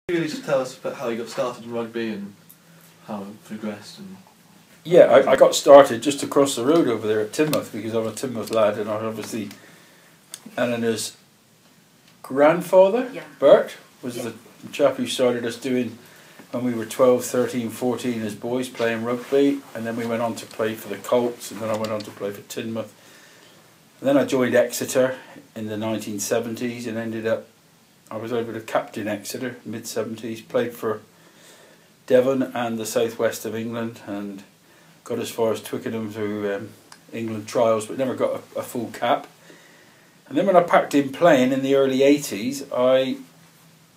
Can you just tell us about how you got started in rugby and how it progressed? And yeah, I got started just across the road over there at Teignmouth because I'm a Teignmouth lad, and I obviously Eleanor's grandfather, Bert, was the chap who started us doing when we were 12, 13, 14 as boys playing rugby, and then we went on to play for the Colts, and then I went on to play for Teignmouth. And then I joined Exeter in the 1970s and ended up, I was able to captain Exeter mid-70s, played for Devon and the southwest of England, and got as far as Twickenham through England trials, but never got a full cap. And then when I packed in playing in the early 80s, I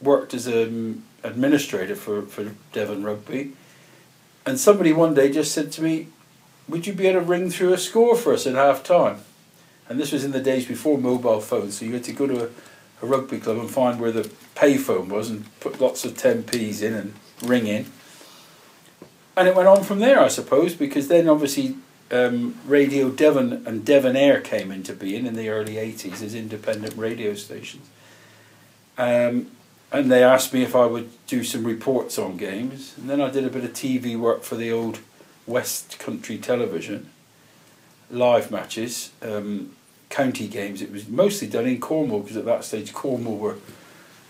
worked as an administrator for Devon Rugby, and somebody one day just said to me, would you be able to ring through a score for us at half time? And this was in the days before mobile phones, so you had to go to a rugby club and find where the payphone was and put lots of 10p's in and ring in. And it went on from there, I suppose, because then obviously Radio Devon and Devon Air came into being in the early 80s as independent radio stations. And they asked me if I would do some reports on games. And then I did a bit of TV work for the old West Country Television, live matches, county games. It was mostly done in Cornwall because at that stage Cornwall were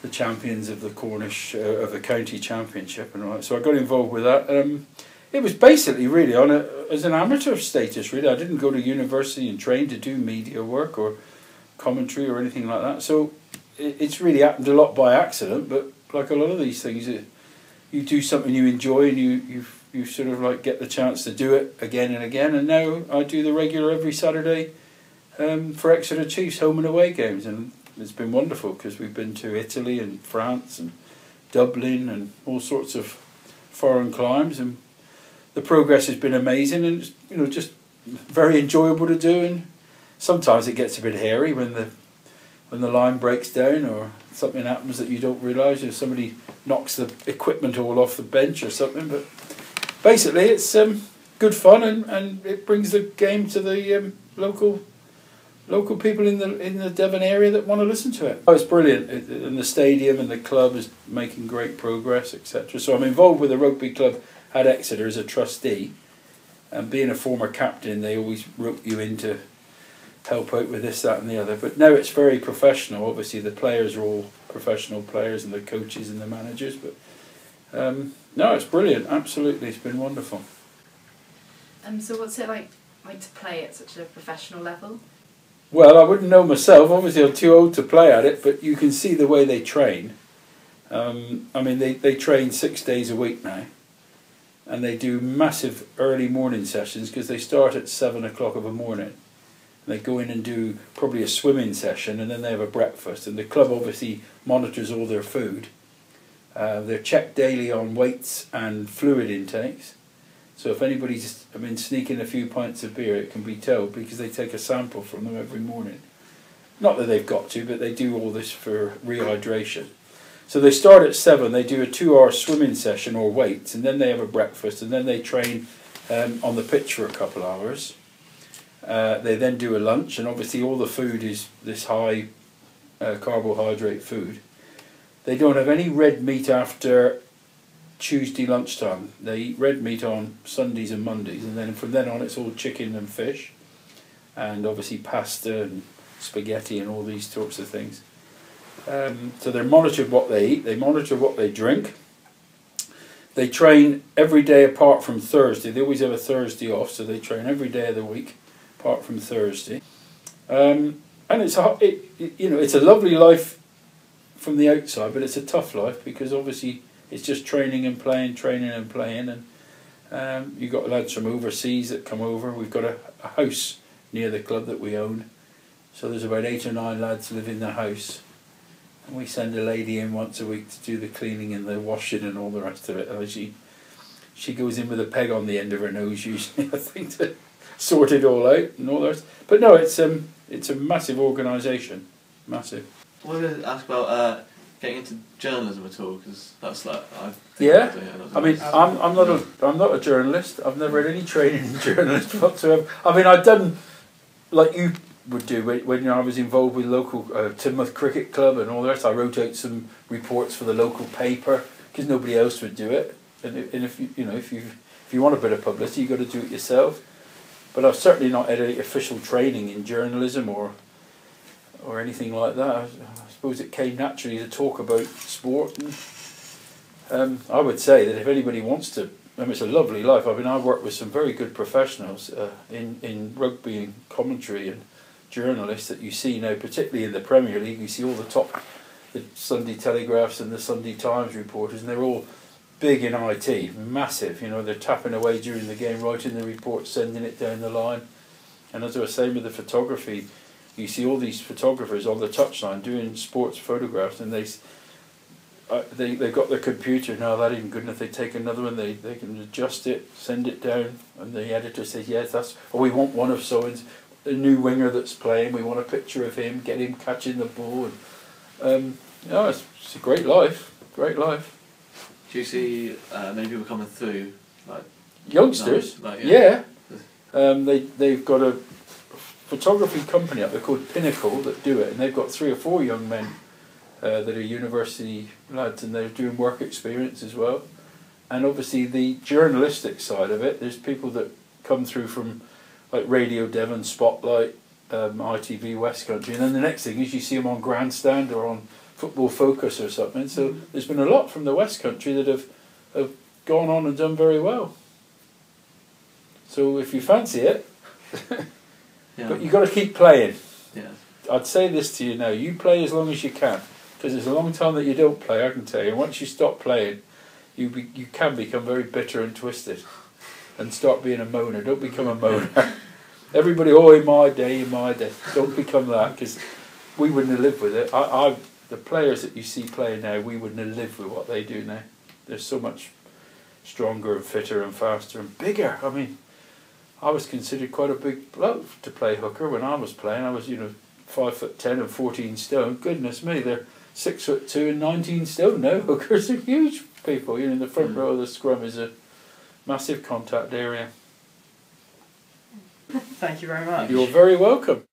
the champions of the Cornish of the county championship and all that. So I got involved with that. It was basically really on as an amateur status. Really, I didn't go to university and train to do media work or commentary or anything like that. So it's really happened a lot by accident. But like a lot of these things, you do something you enjoy and you sort of like get the chance to do it again and again. And now I do the regular every Saturday for Exeter Chiefs home and away games, and it's been wonderful because we've been to Italy and France and Dublin and all sorts of foreign climes, and the progress has been amazing, and it's, just very enjoyable to do. And sometimes it gets a bit hairy when the line breaks down or something happens that you don't realise, or somebody knocks the equipment all off the bench or something. But basically, it's good fun, and it brings the game to the local people in the Devon area that want to listen to it. Oh, it's brilliant, and the stadium and the club is making great progress, etc. So I'm involved with the rugby club at Exeter as a trustee, and being a former captain, they always rope you in to help out with this, that and the other. But now it's very professional. Obviously the players are all professional players, and the coaches and the managers, but no, it's brilliant, absolutely, it's been wonderful. So what's it like to play at such a professional level? Well, I wouldn't know myself. Obviously, I'm too old to play at it, but you can see the way they train. I mean, they train 6 days a week now, and they do massive early morning sessions because they start at 7 o'clock of a morning. And they go in and do probably a swimming session, and then they have a breakfast. And the club obviously monitors all their food. They're checked daily on weights and fluid intakes. So if anybody's sneaking a few pints of beer, it can be told because they take a sample from them every morning. Not that they've got to, but they do all this for rehydration. So they start at 7, they do a 2-hour swimming session or weights, and then they have a breakfast, and then they train on the pitch for a couple of hours. They then do a lunch, and obviously all the food is this high carbohydrate food. They don't have any red meat after Tuesday lunchtime. They eat red meat on Sundays and Mondays, and then from then on it's all chicken and fish, and obviously pasta and spaghetti and all these sorts of things. So they're monitored what they eat, they monitor what they drink. They train every day apart from Thursday. They always have a Thursday off, so they train every day of the week apart from Thursday. And it's a lovely life from the outside, but it's a tough life because obviously it's just training and playing, and you've got lads from overseas that come over. We've got a house near the club that we own, so there's about 8 or 9 lads live in the house, and we send a lady in once a week to do the cleaning and the washing and all the rest of it. And she goes in with a peg on the end of her nose usually, I think, to sort it all out and all the rest. But no, it's a massive organisation, massive. I wanted to ask about getting into journalism at all, because that's like I'm not a journalist. I've never had any training in journalism whatsoever. I mean, I've done like would do when I was involved with local Teignmouth Cricket Club and all that. I wrote out some reports for the local paper because nobody else would do it. And if you want a bit of publicity, you've got to do it yourself. But I've certainly not had any official training in journalism or anything like that. I suppose it came naturally to talk about sport. And I would say that if anybody wants to, it's a lovely life. I mean, I've worked with some very good professionals in rugby and commentary and journalists that you see now, particularly in the Premier League. You see all the Sunday Telegraphs and the Sunday Times reporters, and they're all big in IT, massive. You know, they're tapping away during the game, writing the report, sending it down the line. And as I was saying with the photography, you see all these photographers on the touchline doing sports photographs, and they've got their computer now. That isn't good enough. They take another one, they can adjust it, send it down, and the editor says, yes, we want one of so-and-so, a new winger that's playing. We want a picture of him, get him catching the ball. And, it's a great life, great life. Do you see many people coming through, like youngsters? Yeah. They've got a photography company up there called Pinnacle that do it, and they've got 3 or 4 young men that are university lads, and they're doing work experience as well. And obviously the journalistic side of it, there's people that come through from like Radio Devon, Spotlight, ITV West Country, and then the next thing is you see them on Grandstand or on Football Focus or something. So there's been a lot from the West Country that have gone on and done very well. So if you fancy it, but you've got to keep playing. Yeah. I'd say this to you now, you play as long as you can, because there's a long time that you don't play, I can tell you. And once you stop playing, you can become very bitter and twisted and start being a moaner. Don't become a moaner. Everybody, in my day. Don't become that, because we wouldn't have lived with it. The players that you see playing now, we wouldn't have lived with what they do now. They're so much stronger and fitter and faster and bigger. I mean, I was considered quite a big bloke to play hooker when I was playing. I was, 5'10" and 14 stone. Goodness me, they're 6'2" and 19 stone now. Hookers are huge people. In the front row of the scrum is a massive contact area. Thank you very much. You're very welcome.